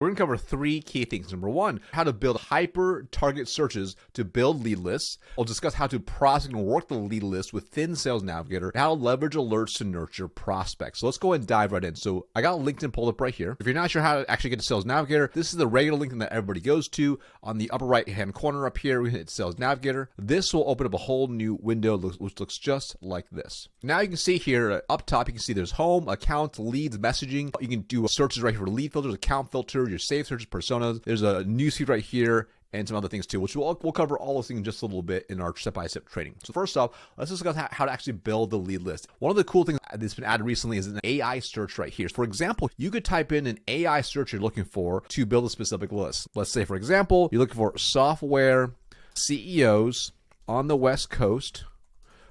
We're going to cover three key things. Number one, how to build hyper-target searches to build lead lists. We'll discuss how to process and work the lead list within Sales Navigator, and how to leverage alerts to nurture prospects. So let's go ahead and dive right in. So I got LinkedIn pulled up right here. If you're not sure how to actually get to Sales Navigator, this is the regular link that everybody goes to. On the upper right-hand corner up here, we hit Sales Navigator. This will open up a whole new window which looks just like this. Now you can see here up top, you can see there's home, accounts, leads, messaging. You can do searches right here for lead filters, account filters, your saved searches, personas. There's a newsfeed right here and some other things too, which we'll cover all those things in just a little bit in our step-by-step training. So first off, let's discuss how to actually build the lead list. One of the cool things that's been added recently is an AI search right here. For example, you could type in an AI search you're looking for to build a specific list. Let's say, for example, you're looking for software CEOs on the West Coast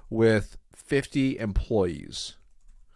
with 50 employees.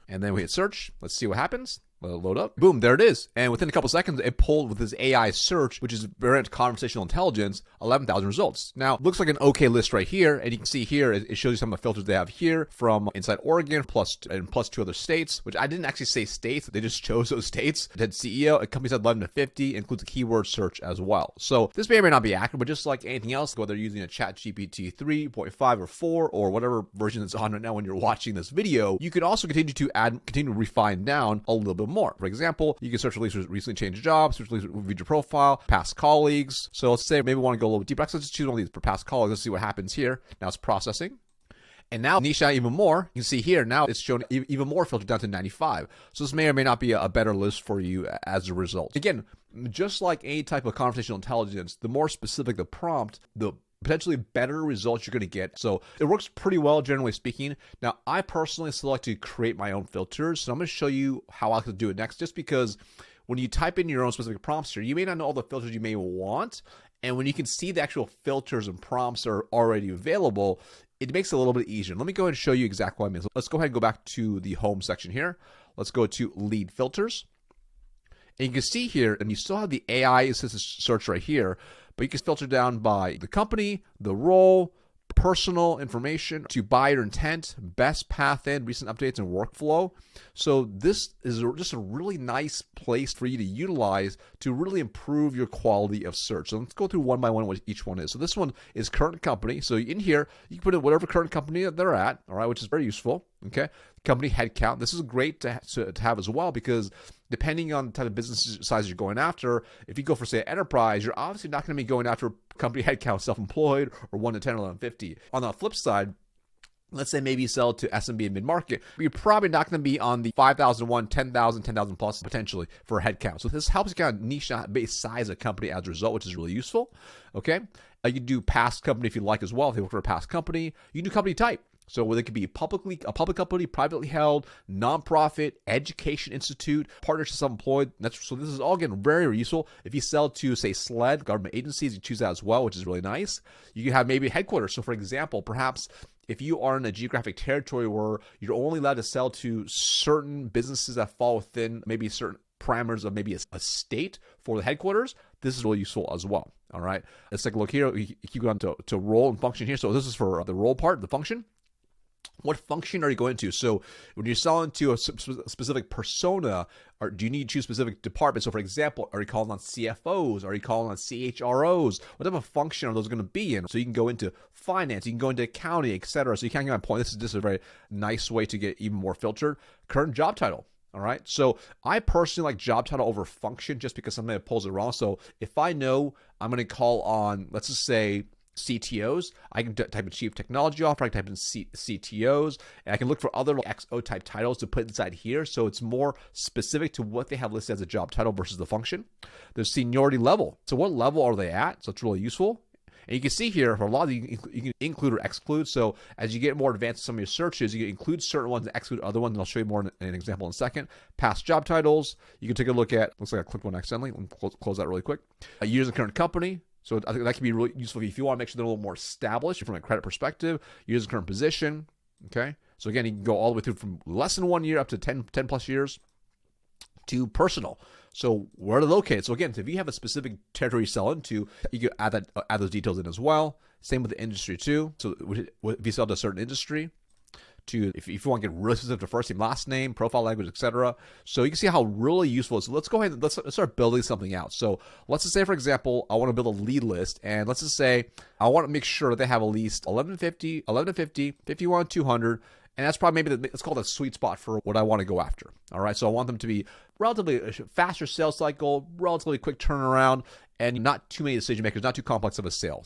And then we hit search. Let's see what happens. Let it load up. Boom, there it is. And within a couple seconds, it pulled with this AI search, which is variant conversational intelligence, 11,000 results. Now, it looks like an okay list right here. And you can see here, it shows you some of the filters they have here from inside Oregon plus two other states, which I didn't actually say states. They just chose those states. It had CEO, a company said 11 to 50, includes a keyword search as well. So this may or may not be accurate, but just like anything else, whether you're using a ChatGPT 3.5 or 4 or whatever version it's on right now when you're watching this video, you can also continue to refine down a little bit more. For example, you can search for recently changed jobs, search release read your profile, past colleagues. So let's say maybe we want to go a little bit deeper. Let's just choose one of these for past colleagues. Let's see what happens here. Now it's processing. And now niche down even more. You can see here, now it's shown even more filtered down to 95. So this may or may not be a better list for you as a result. Again, just like any type of conversational intelligence, the more specific the prompt, the potentially better results you're going to get. So it works pretty well, generally speaking. Now, I personally still like to create my own filters. So I'm going to show you how I can do it next, just because when you type in your own specific prompts here, you may not know all the filters you may want. And when you can see the actual filters and prompts are already available, it makes it a little bit easier. Let me go ahead and show you exactly what I mean. So let's go ahead and go back to the home section here. Let's go to lead filters. And you can see here, and you still have the AI assisted search right here, but you can filter down by the company, the role, personal information, to buyer intent, best path in, recent updates, and workflow. So this is just a really nice place for you to utilize to really improve your quality of search. So let's go through one by one what each one is. So this one is current company. So in here, you can put in whatever current company that they're at, all right, which is very useful, okay? Company headcount. This is great to have as well, because depending on the type of business size you're going after, if you go for, say, enterprise, you're obviously not going to be going after company headcount, self-employed, or 1 to 10 or 11 50. On the flip side, let's say maybe you sell to SMB and mid-market, but you're probably not going to be on the 5,001, 10,000, 10,000 plus potentially for a headcount. So this helps you kind of niche out base size a company as a result, which is really useful. Okay. You can do past company if you like as well. If you work for a past company, you can do company type. So whether it could be a public company, privately held, nonprofit, education institute, partnership, self-employed. So this is all again very, very useful. If you sell to, say, SLED, government agencies, you choose that as well, which is really nice. You can have maybe a headquarters. So for example, perhaps if you are in a geographic territory where you're only allowed to sell to certain businesses that fall within maybe certain parameters of maybe a state for the headquarters, this is really useful as well. All right. Let's take a look here. You keep going to role and function here. So this is for the role part, the function. What function are you going to? So when you're selling to a specific persona, or do you need to choose specific departments? So for example, are you calling on CFOs? Are you calling on CHROs? What type of function are those going to be in? So you can go into finance, you can go into accounting, etc. So you can't get my point. This is just a very nice way to get even more filtered. Current job title. All right. So I personally like job title over function just because somebody pulls it wrong. So if I know I'm going to call on, let's just say, CTOs, I can type in Chief Technology Officer, I can type in CTOs, and I can look for other XO type titles to put inside here. So it's more specific to what they have listed as a job title versus the function. There's seniority level. So what level are they at? So it's really useful. And you can see here, for a lot of you can include or exclude. So as you get more advanced in some of your searches, you can include certain ones and exclude other ones. And I'll show you more in an example in a second. Past job titles. You can take a look at, looks like I clicked one accidentally. Let me close that really quick. Years of current company. So I think that can be really useful if you want to make sure they're a little more established from a credit perspective. Years of current position. Okay. So again, you can go all the way through from less than 1 year up to 10 plus years to personal. So where are they located? So again, if you have a specific territory you sell into, you can add those details in as well. Same with the industry too. So if you sell to a certain industry, to if you want to get really specific to first name, last name, profile language, etc. So you can see how really useful it is. So let's go ahead and let's start building something out. So let's just say, for example, I want to build a lead list, and let's just say I want to make sure that they have at least 1150, 1150, 51, 200. And that's probably maybe it's called a sweet spot for what I want to go after. All right. So I want them to be relatively a faster sales cycle, relatively quick turnaround, and not too many decision makers, not too complex of a sale.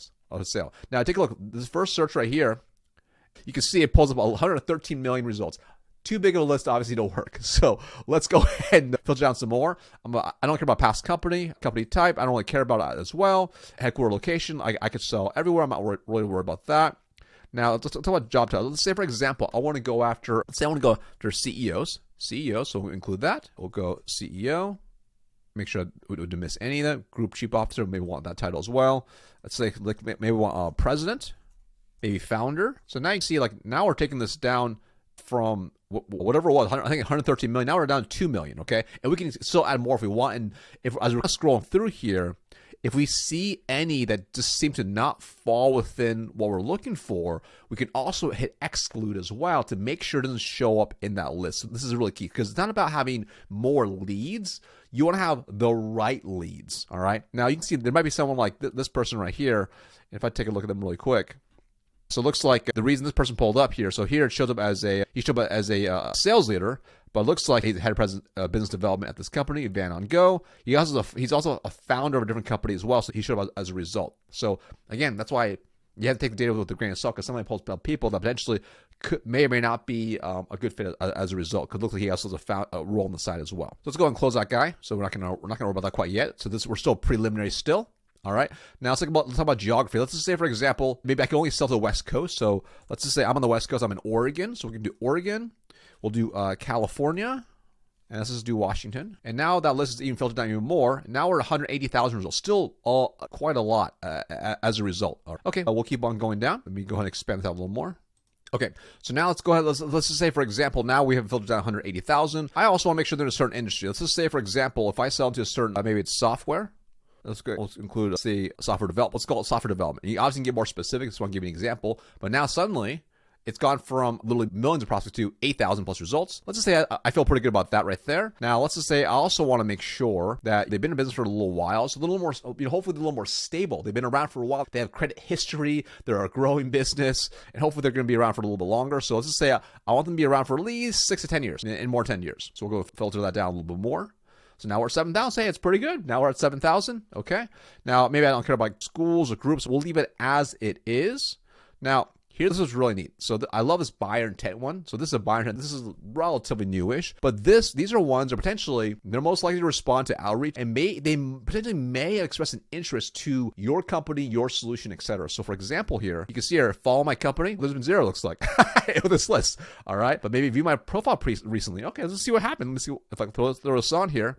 Now take a look. This first search right here, you can see it pulls up 113 million results. Too big of a list, obviously, to work. So let's go ahead and filter down some more. I don't care about past company type. I don't really care about that as well. Headquarter location, I could sell everywhere. I'm not really worried about that. Now, let's talk about job title. Let's say, for example, I want to go after CEOs. So we'll include that. We'll go CEO. Make sure we don't miss any of that. Group Chief Officer, maybe want that title as well. Let's say, maybe we want President, maybe Founder. So now you can see, now we're taking this down from whatever it was, I think 113 million. Now we're down to 2 million, okay? And we can still add more if we want. And as we're scrolling through here, if we see any that just seem to not fall within what we're looking for, we can also hit exclude as well to make sure it doesn't show up in that list. So this is really key because it's not about having more leads. You want to have the right leads, all right? Now, you can see there might be someone like this person right here. If I take a look at them really quick. So it looks like the reason this person pulled up here, so here it shows up as a sales leader, but it looks like he's head of business development at this company, Van on Go. He's also a founder of a different company as well, so he showed up as a result. So again, that's why you have to take the data with a grain of salt, because somebody pulls up people that potentially may or may not be a good fit as a result. Because it looks like he also has a role on the side as well. So let's go ahead and close that guy. So we're not gonna worry about that quite yet. So we're still preliminary still. All right. Now let's talk about geography. Let's just say, for example, maybe I can only sell to the West Coast. So let's just say I'm on the West Coast. I'm in Oregon. So we can do Oregon. We'll do California. And let's just do Washington. And now that list is even filtered down even more. Now we're at 180,000 results. Still quite a lot as a result. Okay. We'll keep on going down. Let me go ahead and expand that a little more. Okay, so now let's go ahead. Let's just say, for example, now we have filtered down 180,000. I also want to make sure they're in a certain industry. Let's just say, for example, if I sell to a certain, maybe it's software. Let's include, say, software development. Let's call it software development. You obviously can get more specific. So I want to give you an example. But now suddenly, it's gone from literally millions of prospects to 8,000 plus results. Let's just say I feel pretty good about that right there. Now, let's just say I also want to make sure that they've been in business for a little while. So a little more, hopefully a little more stable. They've been around for a while. They have credit history. They're a growing business. And hopefully they're going to be around for a little bit longer. So let's just say I want them to be around for at least 6 to 10 years and more 10 years. So we'll go filter that down a little bit more. So now we're at 7,000. Hey, it's pretty good. Now we're at 7,000. Okay. Now, maybe I don't care about schools or groups. We'll leave it as it is. Now, here, this is really neat. So I love this buyer intent one. So this is a buyer intent. This is relatively newish, but these are ones that potentially they're most likely to respond to outreach, and they potentially may express an interest to your company, your solution, etc. So for example, here you can see here, follow my company. Lisbon Zero looks like with this list. All right, but maybe view my profile recently. Okay, let's see what happened. Let's see if I can throw this on here.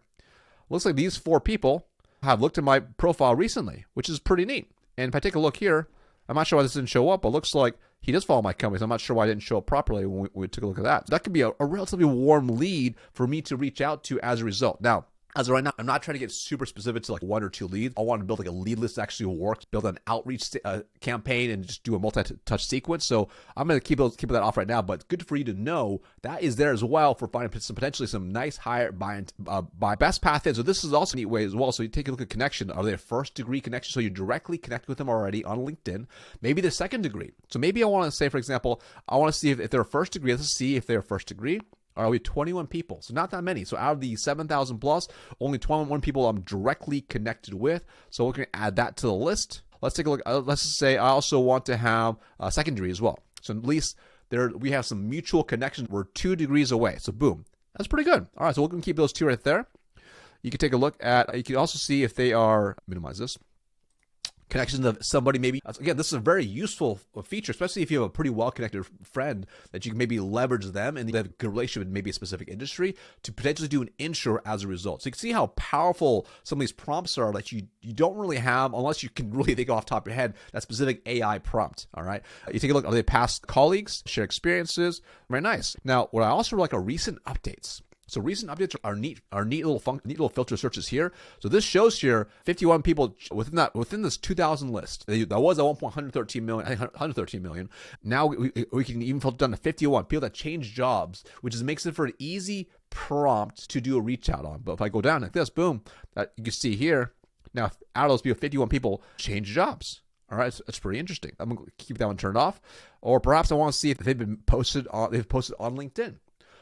Looks like these 4 people have looked at my profile recently, which is pretty neat. And if I take a look here, I'm not sure why this didn't show up, but it looks like he does follow my company. So I'm not sure why it didn't show up properly when we took a look at that. That could be a relatively warm lead for me to reach out to as a result. Now, as of right now, I'm not trying to get super specific to like 1 or 2 leads. I want to build like a lead list that actually works, build an outreach campaign, and just do a multi-touch sequence. So I'm going to keep that off right now, but good for you to know that is there as well for finding potentially some nice higher buy best path in. So this is also a neat way as well. So you take a look at connection. Are they a first degree connection? So you directly connect with them already on LinkedIn. Maybe they're second degree. So maybe I want to say, for example, I want to see if they're a first degree. Let's see if they're a first degree. Are we 21 people? So not that many. So out of the 7,000 plus, only 21 people I'm directly connected with. So we're going to add that to the list. Let's take a look. Let's just say I also want to have a secondary as well. So at least we have some mutual connections. We're 2 degrees away. So boom, that's pretty good. All right, so we're going to keep those 2 right there. You can take a look at, you can also see if they are, minimize this. Connections of somebody maybe. Again, this is a very useful feature, especially if you have a pretty well-connected friend that you can maybe leverage them and they have a good relationship with maybe a specific industry to potentially do an intro as a result. So you can see how powerful some of these prompts are that you don't really have unless you can really think off the top of your head that specific AI prompt, all right? You take a look, are they past colleagues, share experiences? Very nice. Now, what I also like are recent updates. So recent updates are neat little filter searches here. So this shows here 51 people within this 2,000 list. That was at 113 million, I think 113 million. Now we can even filter down to 51 people that change jobs, which makes it for an easy prompt to do a reach out on. But if I go down like this, boom, you can see here. Now out of those people, 51 people change jobs. All right, so that's pretty interesting. I'm gonna keep that one turned off, or perhaps I want to see if they've posted on LinkedIn.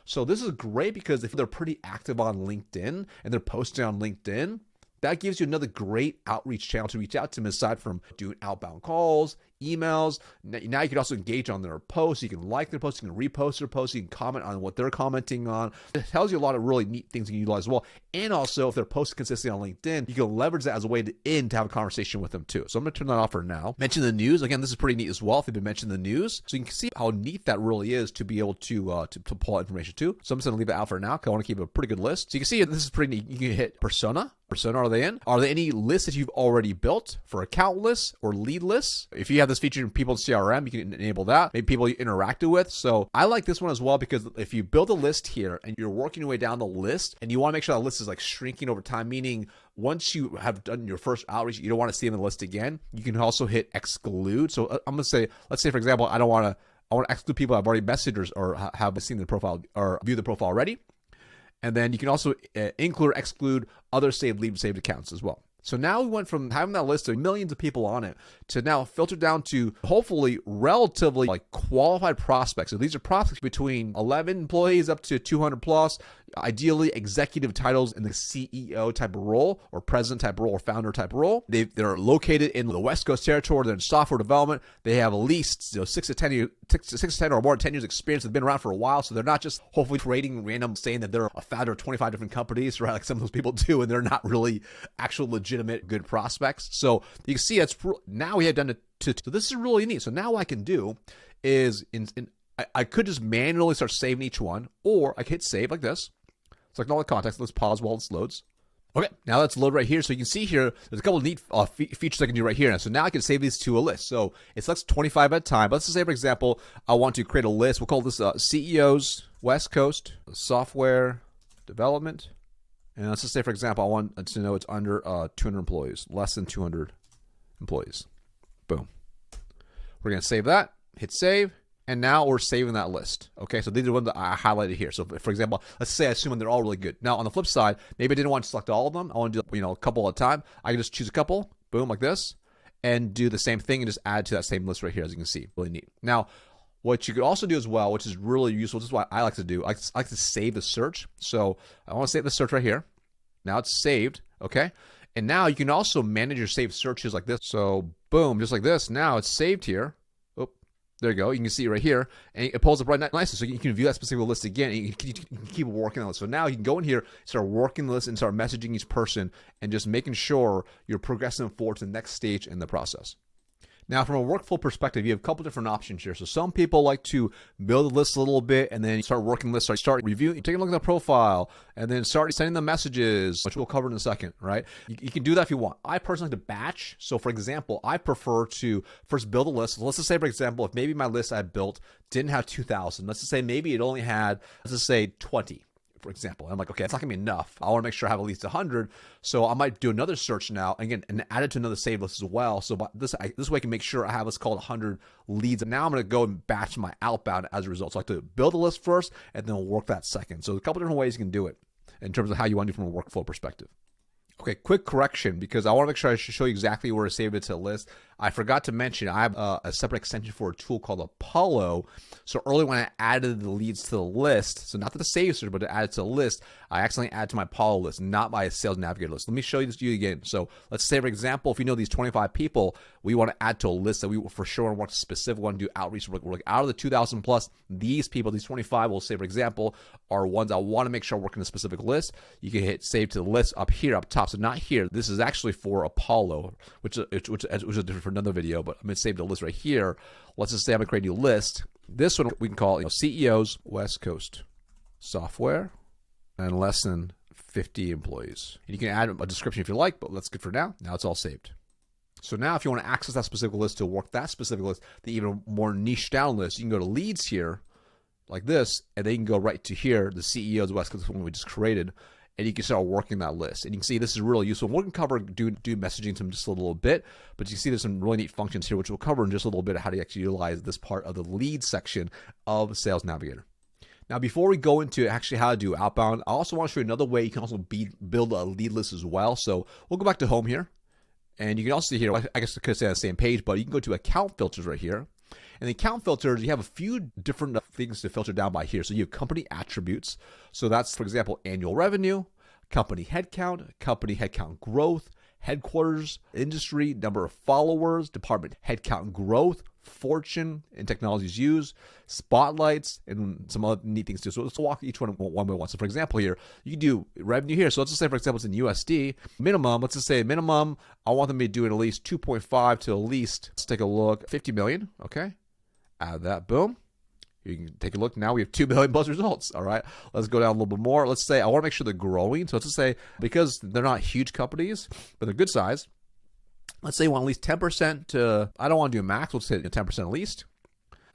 So this is great because if they're pretty active on LinkedIn and they're posting on LinkedIn, that gives you another great outreach channel to reach out to them aside from doing outbound calls, emails. Now you can also engage on their posts. You can like their posts, you can repost their posts, you can comment on what they're commenting on. It tells you a lot of really neat things you can utilize as well. And also, if they're posting consistently on LinkedIn, you can leverage that as a way to have a conversation with them too. So I'm going to turn that off for now. Mention the news. Again, this is pretty neat as well if they've been mentioning the news. So you can see how neat that really is to be able to pull out information too. So I'm just going to leave it out for now because I want to keep a pretty good list. So you can see this is pretty neat. You can hit persona. Persona are they in? Are there any lists that you've already built for account lists or lead lists? If you have this feature in people's CRM, you can enable that. Maybe people you interacted with. So I like this one as well because if you build a list here and you're working your way down the list and you want to make sure that list is like shrinking over time, meaning once you have done your first outreach, you don't want to see them in the list again. You can also hit exclude. So I'm going to say, let's say for example, I want to exclude people I've already messaged or have seen the profile or view the profile already. And then you can also include or exclude other saved accounts as well. So now we went from having that list of millions of people on it to now filter down to hopefully relatively like qualified prospects. So these are prospects between 11 employees up to 200 plus, ideally executive titles in the CEO type of role or president type role or founder type role. They're located in the West Coast territory. They're in software development. They have at least 6 to 10 or more than 10 years experience. They've been around for a while. So they're not just hopefully creating random saying that they're a founder of 25 different companies, right? Like some of those people do, and they're not really actual legitimate good prospects. So you can see now we have done it so this is really neat. So now what I can do is I could just manually start saving each one, or I could hit save like this. Select all the context. Let's pause while this loads. Okay, now let's load right here. So you can see here, there's a couple of neat features I can do right here. So now I can save these to a list. So it selects 25 at a time. But let's just say, for example, I want to create a list. We'll call this CEOs West Coast Software Development. And let's just say, for example, I want to know it's under 200 employees, less than 200 employees. Boom. We're going to save that, hit save, and now we're saving that list. Okay, so these are the ones that I highlighted here. So for example, let's say I assume they're all really good. Now on the flip side, maybe I didn't want to select all of them. I want to do a couple at a time. I can just choose a couple, boom, like this, and do the same thing and just add to that same list right here, as you can see. Really neat. Now, what you could also do as well, which is really useful, this is what I like to do. I like to save the search. So I want to save the search right here. Now it's saved, okay? And now you can also manage your saved searches like this. So boom, just like this. Now it's saved here. Oh, there you go. You can see it right here. And it pulls up right nicely. So you can view that specific list again. And you can keep working on it. So now you can go in here, start working the list, and start messaging each person and just making sure you're progressing forward to the next stage in the process. Now, from a workflow perspective, you have a couple different options here. So some people like to build a list a little bit and then start working lists, start reviewing, taking a look at the profile, and then start sending them messages, which we'll cover in a second, right? You can do that if you want. I personally like to batch. So for example, I prefer to first build a list. Let's just say, for example, if maybe my list I built didn't have 2,000, let's just say maybe it only had, let's just say 20. For example, I'm like, okay, it's not gonna be enough. I want to make sure I have at least 100. So I might do another search now, again, and add it to another save list as well. So this way I can make sure I have what's called 100 leads. And now I'm gonna go and batch my outbound as a result. So I like to build a list first and then work that second. So a couple different ways you can do it in terms of how you want to do from a workflow perspective. Okay, quick correction, because I want to make sure I show you exactly where to save it to a list. I forgot to mention I have a separate extension for a tool called Apollo. So earlier when I added the leads to the list, so not to the save search, but to add it to the list, I accidentally added to my Apollo list, not my Sales Navigator list. Let me show you this to you again. So let's say, for example, if you know these 25 people, we want to add to a list that we for sure want to work specific, want to do outreach. We're like out of the 2,000 plus, these people, these 25, we'll say, for example, are ones I want to make sure I work in a specific list. You can hit save to the list up here, up top. So not here. This is actually for Apollo, which is different for another video, but I'm going to save the list right here. Let's just say I'm going to create a new list. This one we can call CEOs West Coast Software and less than 50 employees. And you can add a description if you like, but that's good for now. Now it's all saved. So now if you want to access that specific list to work that specific list, the even more niche down list, you can go to leads here, like this, and then you can go right to here, the CEO's West Coast one we just created, and you can start working that list. And you can see this is really useful. We're going to cover do messaging in just a little bit, but you can see there's some really neat functions here, which we'll cover in just a little bit of how to actually utilize this part of the lead section of Sales Navigator. Now, before we go into actually how to do outbound, I also want to show you another way you can also build a lead list as well. So we'll go back to home here, and you can also see here, I guess I could say on the same page, but you can go to account filters right here. And the account filters, you have a few different things to filter down by here. So you have company attributes. So that's, for example, annual revenue, company headcount growth, headquarters, industry, number of followers, department headcount growth, fortune, and technologies used, spotlights, and some other neat things too. So let's walk each one by one. So for example here, you can do revenue here. So let's just say, for example, it's in USD. Minimum, let's just say minimum, I want them to be doing at least 2.5 to at least, let's take a look, 50 million, okay? Add that, boom. You can take a look. Now we have 2 million plus results. All right. Let's go down a little bit more. Let's say I want to make sure they're growing. So let's just say because they're not huge companies, but they're good size. Let's say you want at least 10% to, I don't want to do max. Let's say 10% at least.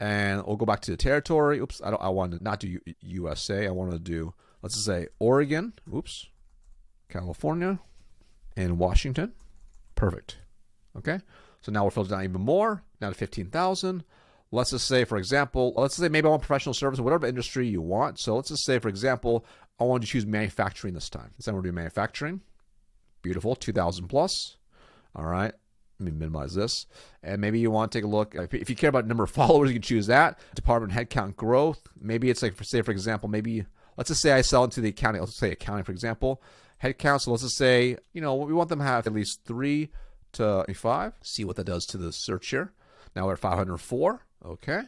And we'll go back to the territory. Oops. I want to not do USA. I want to do, let's just say Oregon. Oops. California and Washington. Perfect. Okay. So now we're filtering down even more. Now to 15,000. Let's just say, for example, let's say maybe I want professional service, whatever industry you want. So let's just say, for example, I want to choose manufacturing this time. This time we're doing manufacturing. Beautiful, 2,000 plus. All right, let me minimize this. And maybe you want to take a look. If you care about number of followers, you can choose that. Department headcount growth. Maybe it's like, for example, maybe, let's just say I sell into the accounting. Let's say accounting, for example. Headcount, so let's just say, we want them to have at least 3 to 5. See what that does to the search here. Now we're at 504. Okay.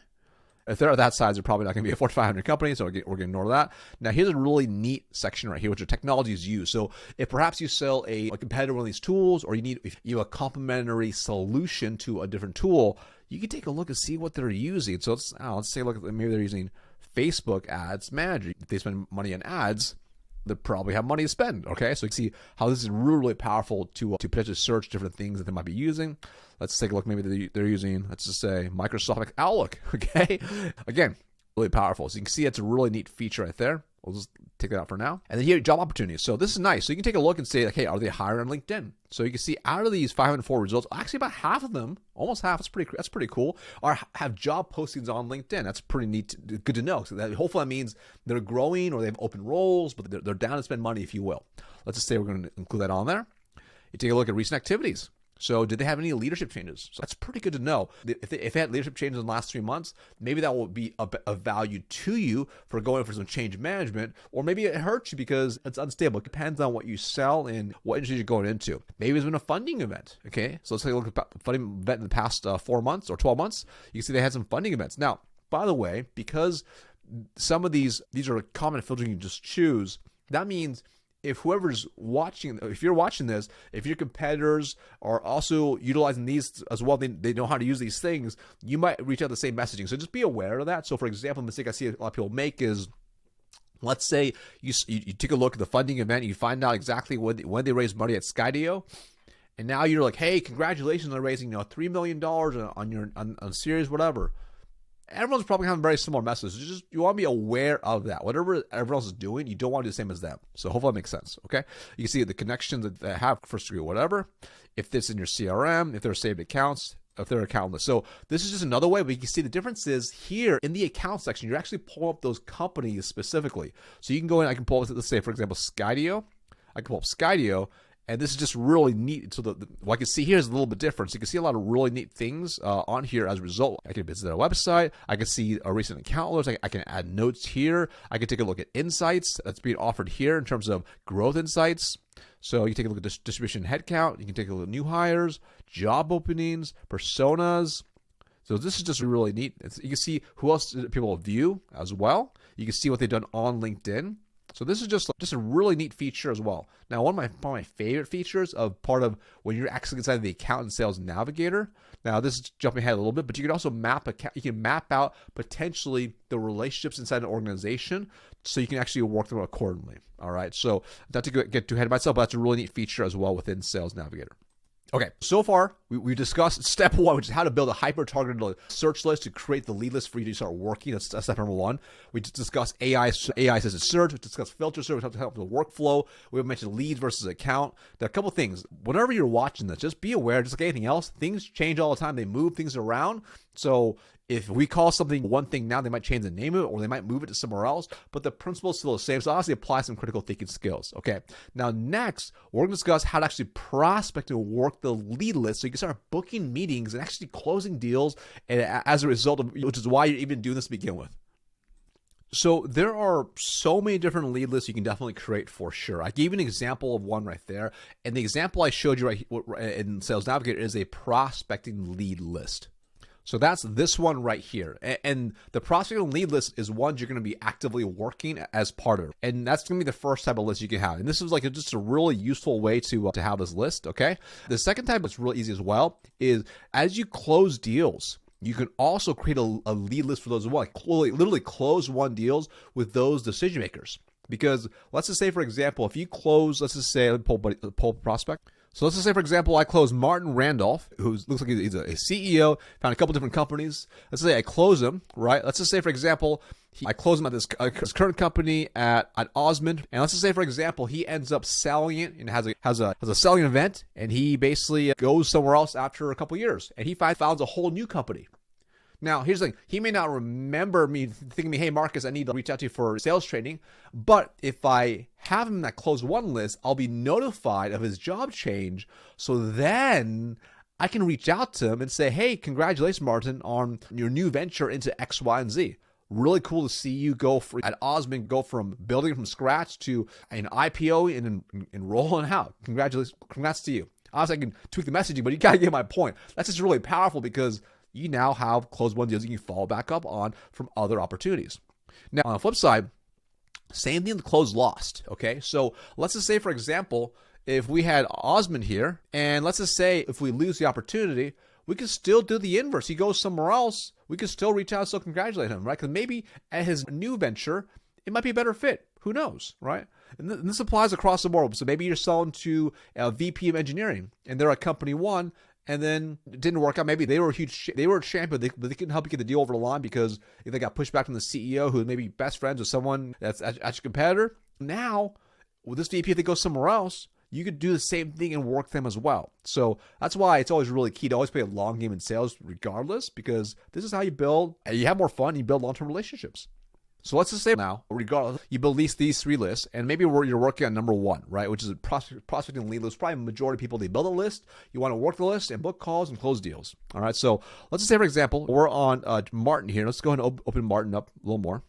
If they're that size, they're probably not going to be a Fortune 500 company, so we're going to ignore that. Now, here's a really neat section right here, which are technologies used. So if perhaps you sell a competitor one of these tools, or you have a complementary solution to a different tool, you can take a look and see what they're using. So let's take a look. Maybe they're using Facebook Ads Manager. If they spend money on ads, they probably have money to spend. Okay, so you can see how this is really, really powerful to potentially search different things that they might be using. Let's take a look. Maybe they're using, let's just say, Microsoft Outlook. Okay, again, really powerful. So you can see it's a really neat feature right there. We'll just take that out for now. And then here, job opportunities. So this is nice. So you can take a look and say, like, hey, are they hiring on LinkedIn? So you can see out of these 504 results, actually about half of them, almost half, that's pretty cool, have job postings on LinkedIn. That's pretty neat, good to know. So hopefully that means they're growing or they have open roles, but they're down to spend money, if you will. Let's just say we're going to include that on there. You take a look at recent activities. So did they have any leadership changes? So that's pretty good to know. If they had leadership changes in the last 3 months, maybe that will be of value to you for going for some change management, or maybe it hurts you because it's unstable. It depends on what you sell and what industry you're going into. Maybe it's been a funding event. Okay, so let's take a look at the funding event in the past 4 months or 12 months. You can see they had some funding events. Now, by the way, because some of these are common filters you can just choose, that means if whoever's watching, if you're watching this, if your competitors are also utilizing these as well, they know how to use these things, you might reach out the same messaging. So just be aware of that. So for example, the mistake I see a lot of people make is, let's say you take a look at the funding event, you find out exactly when they raised money at Skydio, and now you're like, hey, congratulations on raising $3 million on series whatever. Everyone's probably having very similar messages. You want to be aware of that. Whatever everyone else is doing, you don't want to do the same as them. So hopefully that makes sense. Okay. You can see the connections that they have, first degree, whatever. If it's in your CRM, if they're saved accounts, if they're account list. So this is just another way, but you can see the difference is here in the account section, you're actually pulling up those companies specifically. So you can go in, I can pull up, let's say, for example, Skydio. I can pull up Skydio. And this is just really neat. So what I can see here is a little bit different. So you can see a lot of really neat things on here as a result. I can visit their website. I can see a recent account alerts. I can add notes here. I can take a look at insights that's being offered here in terms of growth insights. So you take a look at distribution headcount. You can take a look at new hires, job openings, personas. So this is just really neat. You can see who else people view as well. You can see what they've done on LinkedIn. So this is just a really neat feature as well. Now, one of my favorite features of part of when you're actually inside of the account and sales navigator. Now, this is jumping ahead a little bit, but you can also map out potentially the relationships inside an organization, so you can actually work them accordingly. All right. So not to get too ahead of myself, but that's a really neat feature as well within Sales Navigator. Okay, so far we discussed step one, which is how to build a hyper-targeted search list to create the lead list for you to start working. That's step number one. We discussed AI assisted search. We discussed filter search, how to help the workflow. We mentioned leads versus account. There are a couple things. Whenever you're watching this, just be aware, just like anything else, things change all the time. They move things around. So if we call something one thing now, they might change the name of it or they might move it to somewhere else, but the principle is still the same. So obviously apply some critical thinking skills. Okay. Now next, we're going to discuss how to actually prospect and work the lead list so you can start booking meetings and actually closing deals, and as a result of which is why you're even doing this to begin with. So there are so many different lead lists you can definitely create for sure. I gave you an example of one right there, and the example I showed you right in Sales Navigator is a prospecting lead list. So that's this one right here. And the prospecting lead list is one you're going to be actively working as part of. And that's going to be the first type of list you can have. And this is like just a really useful way to have this list, okay? The second type that's really easy as well is as you close deals, you can also create a lead list for those as well. Like literally close one deals with those decision makers. Because let's just say, for example, if you close, let's just say, pull prospect. So let's just say, for example, I close Martin Randolph, who looks like he's a CEO, found a couple different companies. Let's say I close him, right? Let's just say, for example, I close him at his current company at Osmond. And let's just say, for example, he ends up selling it and has a selling event, and he basically goes somewhere else after a couple years, and he founds a whole new company. Now, here's the thing. He may not remember me thinking hey, Marcus, I need to reach out to you for sales training. But if I have him in that close one list, I'll be notified of his job change. So then I can reach out to him and say, hey, congratulations, Martin, on your new venture into X, Y, and Z. Really cool to see you at Osmond, go from building from scratch to an IPO and rolling out. Congratulations. Congrats to you. Obviously, I can tweak the messaging, but you got to get my point. That's just really powerful because you now have closed one deals you can follow back up on from other opportunities. Now, on the flip side, same thing with closed lost, okay? So let's just say, for example, if we had Osmond here, and let's just say if we lose the opportunity, we can still do the inverse. He goes somewhere else. We can still reach out and still congratulate him, right? Because maybe at his new venture, it might be a better fit. Who knows, right? And this applies across the board. So maybe you're selling to a VP of engineering, and they're at company one, and then it didn't work out. Maybe they were a champion, but they couldn't help you get the deal over the line because if they got pushed back from the CEO who may be best friends with someone that's at your competitor. Now, with this VP, if they go somewhere else, you could do the same thing and work them as well. So that's why it's always really key to always play a long game in sales regardless, because this is how you build, and you have more fun, you build long-term relationships. So let's just say now, regardless, you build these three lists, and maybe you're working on number one, right? Which is a prospecting lead list. Probably a majority of people, they build a list. You want to work the list and book calls and close deals. All right. So let's just say, for example, we're on Martin here. Let's go ahead and open Martin up a little more.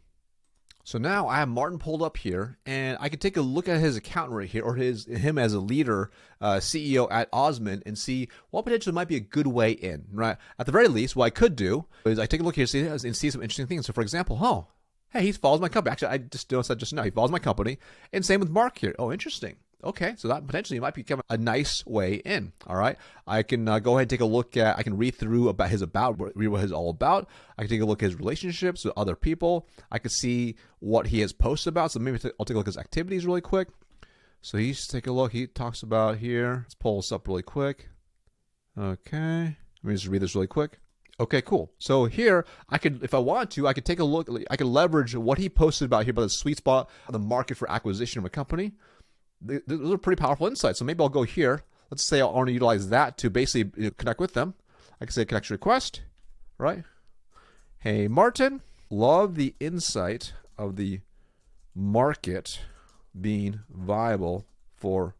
So now I have Martin pulled up here, and I can take a look at his account right here, or him as a leader, CEO at Osmond, and see what potentially might be a good way in, right? At the very least, what I could do is I take a look here and see some interesting things. So for example, hey, he follows my company. Actually, I just noticed that just now. He follows my company. And same with Mark here. Oh, interesting. Okay, so that potentially might become a nice way in. All right. I can go ahead and take a look at, I can read through about read what he's all about. I can take a look at his relationships with other people. I can see what he has posted about. So maybe I'll take a look at his activities really quick. So he's take a look. He talks about here. Let's pull this up really quick. Okay. Let me just read this really quick. Okay, cool. So here, if I want to, I could take a look. I could leverage what he posted about here about the sweet spot of the market for acquisition of a company. Those are pretty powerful insights. So maybe I'll go here. Let's say I want to utilize that to basically connect with them. I can say connection request, right? Hey, Martin, love the insight of the market being viable for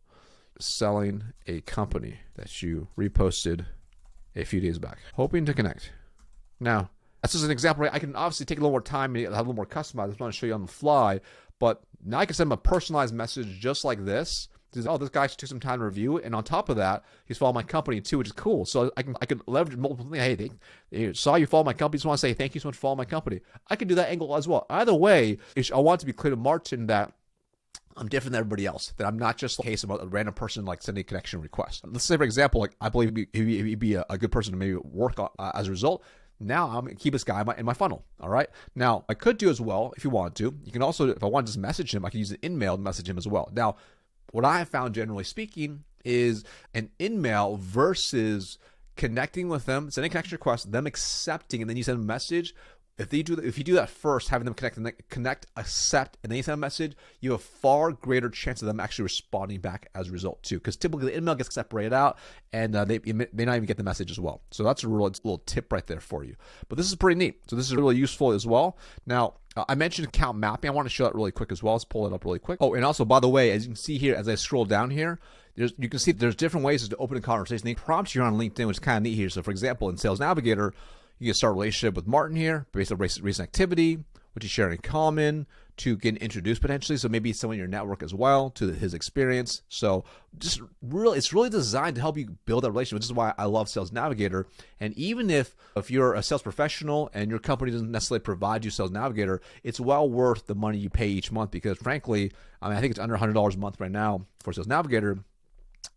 selling a company that you reposted a few days back. Hoping to connect. Now, that's just an example, right? I can obviously take a little more time and have a little more customized. I just want to show you on the fly, but now I can send him a personalized message just like this. This guy took some time to review, and on top of that, he's followed my company too, which is cool. So I can leverage multiple things. Hey, they saw you follow my company. Just want to say thank you so much for following my company. I can do that angle as well. Either way, I want to be clear to Martin that I'm different than everybody else. That I'm not just a case of a random person like sending a connection request. Let's say, for example, like I believe he'd be a good person to maybe work on as a result. Now I'm going to keep this guy in my funnel. All right. Now I could do as well if you want to. You can also, if I want to just message him, I can use an in-mail to message him as well. Now, what I have found, generally speaking, is an in-mail versus connecting with them, sending a connection request, them accepting, and then you send a message. If you do that first, having them connect, accept, and then you send a message, you have a far greater chance of them actually responding back as a result too. Because typically the email gets separated out, and they may not even get the message as well. So that's a little tip right there for you. But this is pretty neat. So this is really useful as well. Now, I mentioned account mapping. I want to show that really quick as well. Let's pull it up really quick. Oh, and also, by the way, as you can see here, as I scroll down here, you can see there's different ways to open a conversation. They prompt you on LinkedIn, which is kind of neat here. So for example, in Sales Navigator, you can start a relationship with Martin here based on recent activity, what you share in common, to get introduced potentially. So maybe someone in your network as well to his experience. So just really, it's really designed to help you build that relationship, which is why I love Sales Navigator. And even if you're a sales professional and your company doesn't necessarily provide you Sales Navigator, it's well worth the money you pay each month, because frankly, I think it's under $100 a month right now for Sales Navigator.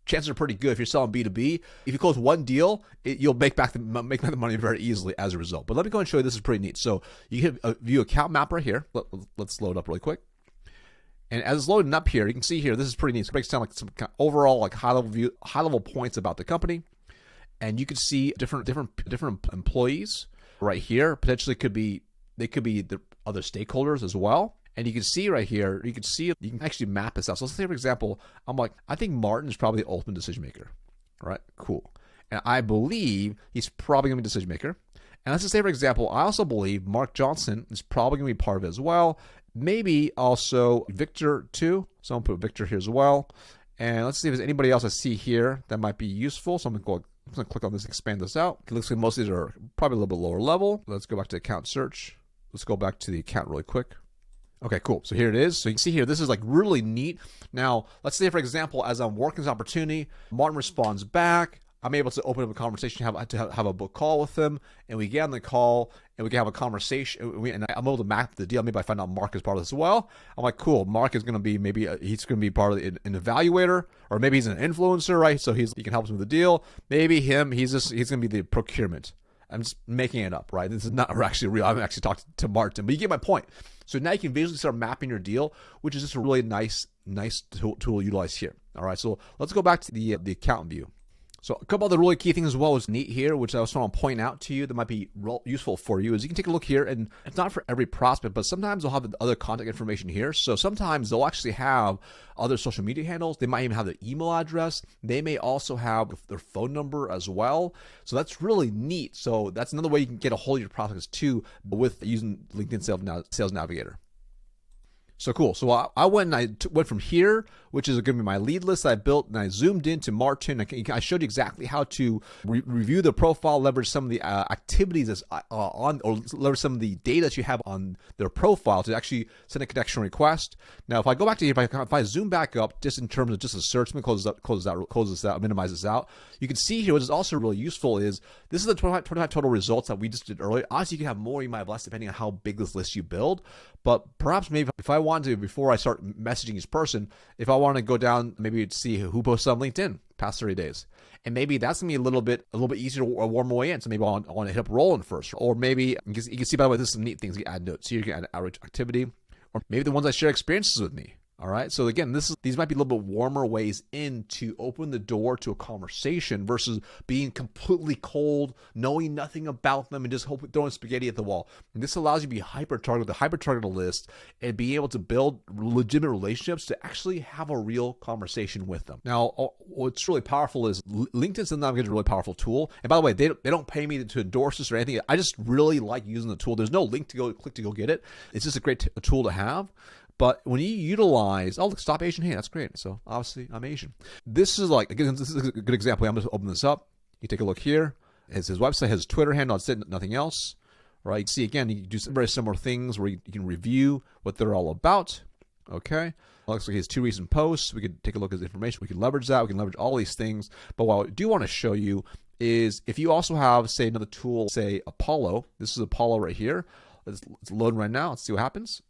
Chances are pretty good if you're selling B2B. If you close one deal, you'll make back the money very easily as a result. But let me go and show you. This is pretty neat. So you can view account map right here. Let's load up really quick. And as it's loading up here, you can see here, this is pretty neat. It breaks down like some kind of overall like high level points about the company, and you can see different employees right here. Potentially they could be the other stakeholders as well. And you can see right here, you can actually map this out. So let's say, for example, I'm like, I think Martin is probably the ultimate decision maker. All right, cool. And I believe he's probably going to be a decision maker. And let's just say, for example, I also believe Mark Johnson is probably going to be part of it as well. Maybe also Victor too. So I'm going to put Victor here as well. And let's see if there's anybody else I see here that might be useful. So I'm going to click on this, expand this out. It looks like most of these are probably a little bit lower level. Let's go back to account search. Let's go back to the account really quick. Okay, cool. So here it is. So you can see here, this is like really neat. Now, let's say, for example, as I'm working this opportunity, Martin responds back. I'm able to open up a conversation, have a book call with them, and we get on the call, and we can have a conversation, and I'm able to map the deal. Maybe I find out Mark is part of this as well. I'm like, cool, Mark is going to be, he's going to be part of an evaluator, or maybe he's an influencer, right? So he can help us with the deal. Maybe he's going to be the procurement. I'm just making it up, right? This is not actually real. I haven't actually talked to Martin, but you get my point. So now you can visually start mapping your deal, which is just a really nice tool to utilize here. All right, so let's go back to the account view. So a couple other really key things as well is neat here, which I was trying to point out to you that might be useful for you, is you can take a look here, and it's not for every prospect, but sometimes they'll have other contact information here. So sometimes they'll actually have other social media handles. They might even have their email address. They may also have their phone number as well. So that's really neat. So that's another way you can get a hold of your prospects too, with using LinkedIn Sales Navigator. So cool. So I went and I went from here, which is going to be my lead list that I built, and I zoomed into Martin. I showed you exactly how to review the profile, leverage some of the activities that's or leverage some of the data that you have on their profile to actually send a connection request. Now, if I go back to here, if I zoom back up, just in terms of just a search, let me close this out, minimize this out. You can see here what is also really useful is this is the 25 total results that we just did earlier. Obviously, you can have more, you might have less, depending on how big this list you build. But perhaps maybe if I want to, before I start messaging each person, if I want to go down, maybe to see who posts on LinkedIn past 30 days. And maybe that's gonna be a little bit easier to warm my way in. So maybe I want to hit up Roland first. Or maybe you can see, by the way, this is some neat things. You can add notes here, you can add outreach activity, or maybe the ones that share experiences with me. All right. So again, these might be a little bit warmer ways in to open the door to a conversation versus being completely cold, knowing nothing about them, and just throwing spaghetti at the wall. And this allows you to be hyper-targeted, the hyper-targeted list, and be able to build legitimate relationships to actually have a real conversation with them. Now, what's really powerful is LinkedIn's Navigator is a really powerful tool. And by the way, they don't pay me to endorse this or anything. I just really like using the tool. There's no link to click to go get it. It's just a great tool to have. But when you utilize, look, stop Asian hand, that's great. So obviously I'm Asian. This is this is a good example. I'm going to open this up. You take a look here. His website has his Twitter handle. It's nothing else, right? You see, again, you can do some very similar things where you can review what they're all about. Okay. Looks like he has 2 recent posts. We could take a look at his information. We can leverage that. We can leverage all these things. But what I do want to show you is if you also have, say, another tool, say Apollo. This is Apollo right here. It's loading right now. Let's see what happens.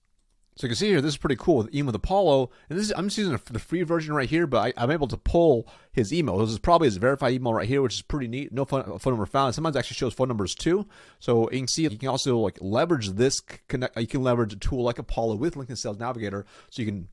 So you can see here, this is pretty cool with with Apollo. And I'm just using the free version right here, but I'm able to pull his email. This is probably his verified email right here, which is pretty neat. No phone number found. Sometimes it actually shows phone numbers too. So you can see you can also leverage this you can leverage a tool like Apollo with LinkedIn Sales Navigator. So you can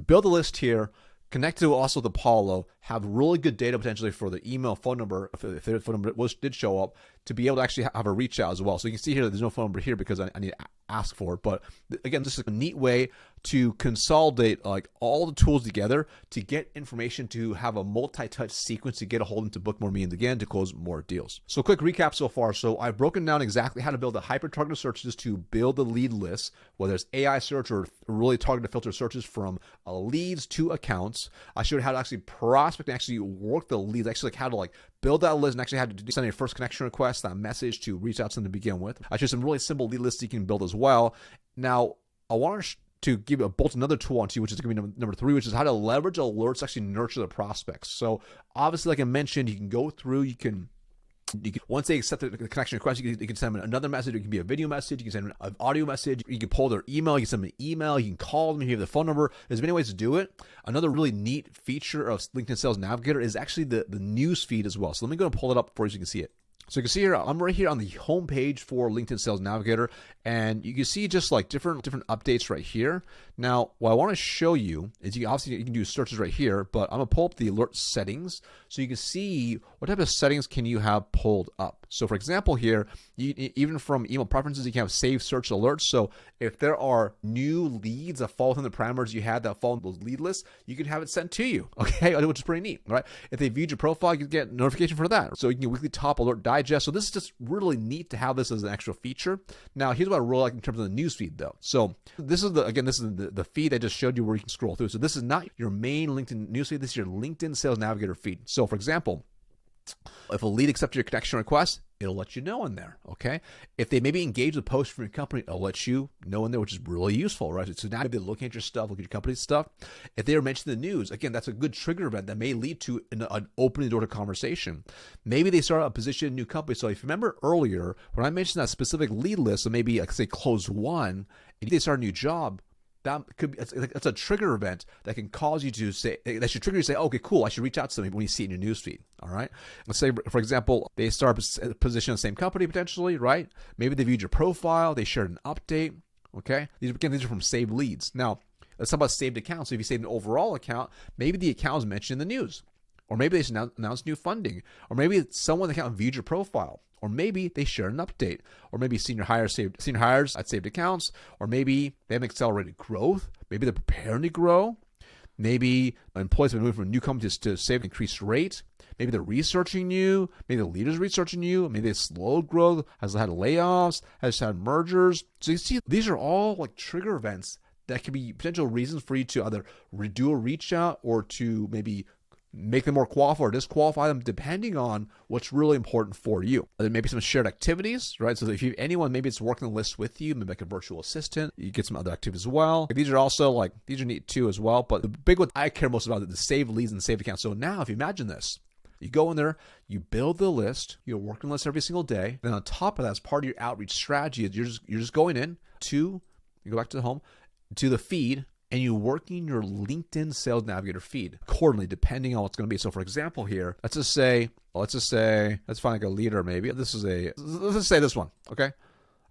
build a list here, connect to also the Apollo, have really good data potentially for the email, phone number, if their phone number did show up, to be able to actually have a reach out as well. So you can see here that there's no phone number here because I need to ask for it. But again, this is a neat way to consolidate like all the tools together to get information, to have a multi-touch sequence to get a hold into book more meetings again, to close more deals. So quick recap so far. So I've broken down exactly how to build a hyper-targeted searches to build the lead list, whether it's AI search or really targeted filter searches from leads to accounts. I showed how to actually prospect and actually work the leads, actually like how to like build that list and actually how to send your first connection request, that message to reach out to them to begin with. I showed some really simple lead lists you can build as well. Now, I want to give bolt another tool onto you, which is going to be number 3, which is how to leverage alerts to actually nurture the prospects. So obviously, like I mentioned, you can go through, you can once they accept the connection request, you can send them another message. It can be a video message. You can send an audio message. You can pull their email. You can send them an email. You can call them. You have the phone number. There's many ways to do it. Another really neat feature of LinkedIn Sales Navigator is actually the news feed as well. So let me go and pull it up for you so you can see it. So you can see here, I'm right here on the home page for LinkedIn Sales Navigator, and you can see just like different updates right here. Now, what I want to show you is you can do searches right here, but I'm gonna pull up the alert settings so you can see what type of settings can you have pulled up. So for example here, even from email preferences, you can have save search alerts. So if there are new leads that fall within the parameters you had that fall in those lead lists, you can have it sent to you, okay? Which is pretty neat, right? If they viewed your profile, you can get notification for that. So you can get weekly top alert digest. So this is just really neat to have this as an extra feature. Now, here's what I really like in terms of the newsfeed though. So this is the feed I just showed you where you can scroll through. So this is not your main LinkedIn newsfeed. This is your LinkedIn Sales Navigator feed. So for example, if a lead accepts your connection request, it'll let you know in there, okay? If they maybe engage with posts from your company, it'll let you know in there, which is really useful, right? So now if they're looking at your stuff, look at your company's stuff. If they are mentioned in the news, again, that's a good trigger event that may lead to an opening door to conversation. Maybe they start a position in a new company. So if you remember earlier, when I mentioned that specific lead list, so maybe like say close one, and they start a new job, that could be, it's a trigger event that can cause you to say, that should trigger you to say, okay, cool, I should reach out to them when you see it in your newsfeed. All right. Let's say, for example, they start a position in the same company potentially, right? Maybe they viewed your profile, they shared an update. Okay. These are from saved leads. Now, let's talk about saved accounts. So if you save an overall account, maybe the account is mentioned in the news, or maybe they announced new funding, or maybe someone in the account viewed your profile. Or maybe they share an update, or maybe senior hires at saved accounts, or maybe they have accelerated growth. Maybe they're preparing to grow. Maybe employees have been moving from new companies to save an increased rate. Maybe they're researching you. Maybe the leaders are researching you. Maybe they slowed growth, has had layoffs, has had mergers. So you see, these are all like trigger events that could be potential reasons for you to either do a reach out or to maybe make them more qualified or disqualify them, depending on what's really important for you. There may be some shared activities, right? So if you have anyone, maybe it's working the list with you, maybe like a virtual assistant, you get some other activities as well. These are also these are neat too as well. But the big one I care most about is the save leads and save accounts. So now if you imagine this, you go in there, you build the list, you're working the list every single day. Then on top of that, as part of your outreach strategy, you're just going in to, you go back to the home, to the feed, and you're working your LinkedIn Sales Navigator feed accordingly, depending on what's going to be. So for example here, let's find like a leader maybe. Let's just say this one, okay?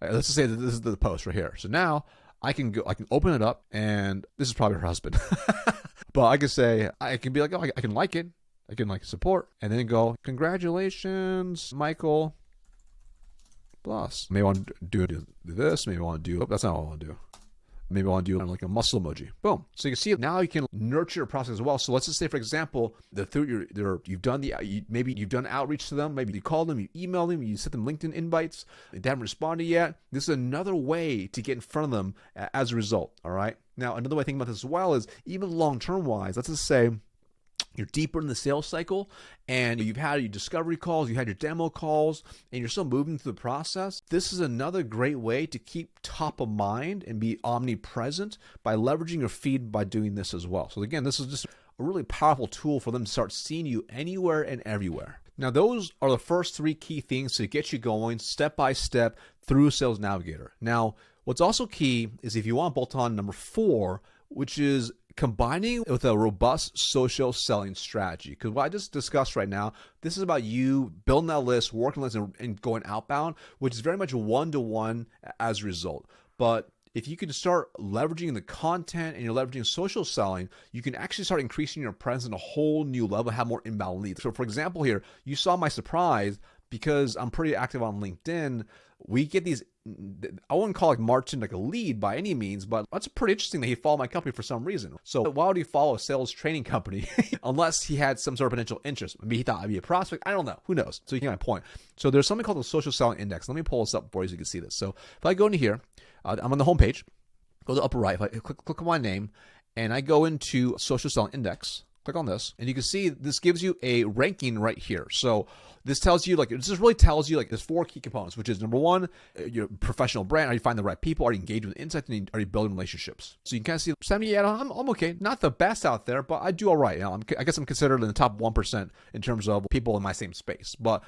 Let's just say that this is the post right here. So now I can open it up, and this is probably her husband. But I can be like, oh, I can like it. I can like support, and then go, congratulations, Michael. Plus, maybe I want to do this. Maybe I want to do, that's not what I want to do. Maybe I want to do like a muscle emoji. Boom. So you can see now you can nurture your process as well. So let's just say, for example, you've done outreach to them. Maybe you called them, you emailed them, you sent them LinkedIn invites. They haven't responded yet. This is another way to get in front of them as a result. All right. Now, another way to think about this as well is even long-term wise, let's just say you're deeper in the sales cycle and you've had your discovery calls, you had your demo calls, and you're still moving through the process. This is another great way to keep top of mind and be omnipresent by leveraging your feed by doing this as well. So again, this is just a really powerful tool for them to start seeing you anywhere and everywhere. Now, those are the first 3 key things to get you going step by step through Sales Navigator. Now, what's also key is if you want to bolt on number 4, which is combining with a robust social selling strategy. Because what I just discussed right now, this is about you building that list, working lists, and going outbound, which is very much one-to-one as a result. But if you can start leveraging the content and you're leveraging social selling, you can actually start increasing your presence on a whole new level, have more inbound leads. So for example here, you saw my surprise because I'm pretty active on LinkedIn. We get these, I wouldn't call like Martin like a lead by any means, but that's pretty interesting that he followed my company for some reason. So why would he follow a sales training company unless he had some sort of potential interest? Maybe he thought I'd be a prospect. I don't know. Who knows? So you get my point. So there's something called the social selling index. Let me pull this up for you so you can see this. So if I go into here, I'm on the home page, go to the upper right, if I click on my name, and I go into social selling index, click on this, and you can see this gives you a ranking right here. So this tells you, like, this just really tells you, like, there's 4 key components, which is number 1, your professional brand. Are you finding the right people? Are you engaged with insights? And are you building relationships? So you can kind of see 70, yeah, I'm okay. Not the best out there, but I do all right. You know, I guess I'm considered in the top 1% in terms of people in my same space. But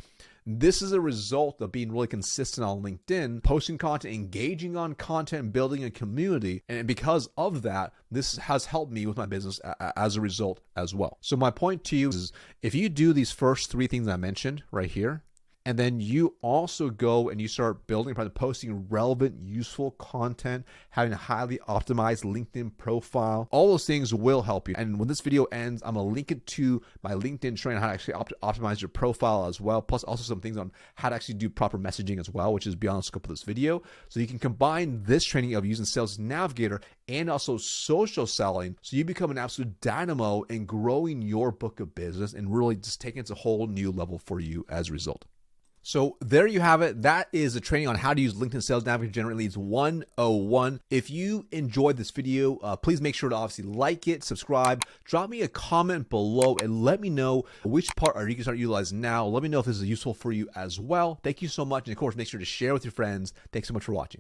this is a result of being really consistent on LinkedIn, posting content, engaging on content, building a community. And because of that, this has helped me with my business as a result as well. So my point to you is, if you do these first 3 things I mentioned right here, and then you also go and you start building, posting relevant, useful content, having a highly optimized LinkedIn profile, all those things will help you. And when this video ends, I'm going to link it to my LinkedIn training on how to actually optimize your profile as well, plus also some things on how to actually do proper messaging as well, which is beyond the scope of this video. So you can combine this training of using Sales Navigator and also social selling, so you become an absolute dynamo in growing your book of business and really just taking it to a whole new level for you as a result. So there you have it. That is a training on how to use LinkedIn Sales Navigator to generate leads 101. If you enjoyed this video, please make sure to obviously like it, subscribe, drop me a comment below, and let me know which part are you can start utilizing now. Let me know if this is useful for you as well. Thank you so much. And of course, make sure to share with your friends. Thanks so much for watching.